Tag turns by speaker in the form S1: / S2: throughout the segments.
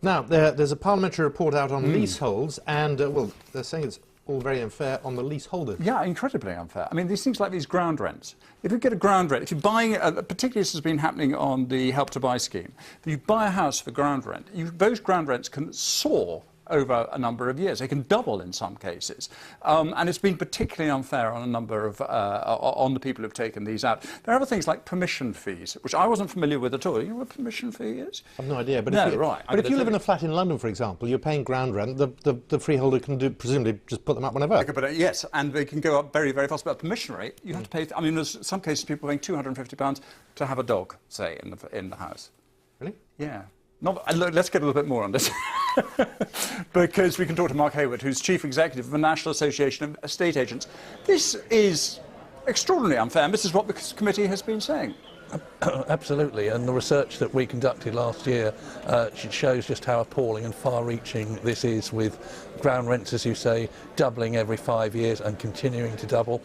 S1: Now, there's a parliamentary report out on leaseholds, and, well, they're saying it's all very unfair on the leaseholder.
S2: Yeah, incredibly unfair. I mean, these things like these ground rents. If you get a ground rent, if you're buying, particularly this has been happening on the Help to Buy scheme, if you buy a house for ground rent, those ground rents can soar over a number of years. They can double in some cases. And it's been particularly unfair on a number of, on the people who've taken these out. There are other things like permission fees, which I wasn't familiar with at all. You know what a permission fee is?
S1: I've no idea. But
S2: no,
S1: if you,
S2: right.
S1: But if you live in a flat in London, for example, you're paying ground rent, the freeholder can presumably just put them up whenever.
S2: Okay, but, yes, and they can go up very, very fast. But a permission rate, you have to pay, I mean, there's some cases people paying £250 to have a dog, say, in the house.
S1: Really?
S2: Yeah. Let's get a little bit more on this, because we can talk to Mark Heyward, who's Chief Executive of the National Association of Estate Agents. This is extraordinarily unfair, and this is what the committee has been saying.
S3: Absolutely, and the research that we conducted last year shows just how appalling and far-reaching this is, with ground rents, as you say, doubling every 5 years and continuing to double.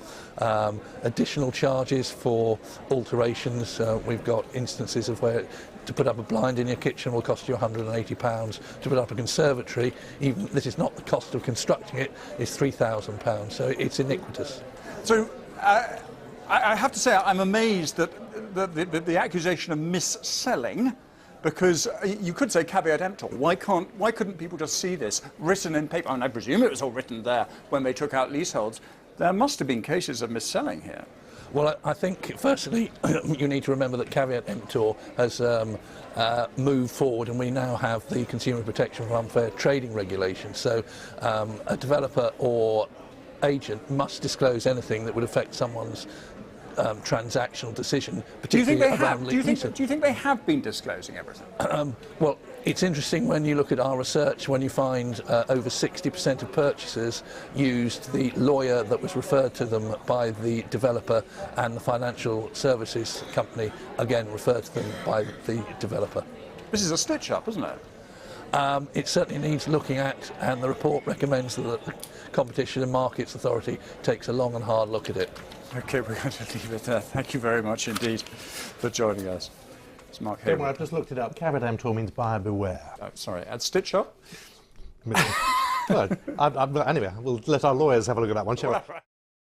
S3: Additional charges for alterations. We've got instances of where to put up a blind in your kitchen will cost you £180. To put up a conservatory, even this is not the cost of constructing it, is £3,000. So it's iniquitous.
S2: So I have to say I'm amazed that the accusation of mis-selling, because you could say caveat emptor. Why couldn't people just see this written in paper? I mean, I presume it was all written there when they took out leaseholds. There must have been cases of mis-selling here.
S3: Well, I think, firstly, you need to remember that caveat emptor has moved forward, and we now have the Consumer Protection from Unfair Trading Regulations. So a developer or agent must disclose anything that would affect someone's transactional decision, particularly around leasing.
S2: Do you think they have been disclosing everything?
S3: Well, it's interesting when you look at our research, when you find over 60% of purchasers used the lawyer that was referred to them by the developer, and the financial services company, again, referred to them by the developer.
S2: This is a stitch-up, isn't it?
S3: It certainly needs looking at, and the report recommends that the Competition and Markets Authority takes a long and hard look at it.
S2: OK, we're going to leave it there. Thank you very much indeed for joining us. It's Mark Heyward.
S1: Don't worry, I've just looked it up. Caveat emptor means buyer beware.
S2: Oh, sorry, and stitch-up?
S1: Well, anyway, we'll let our lawyers have a look at that one, shall we?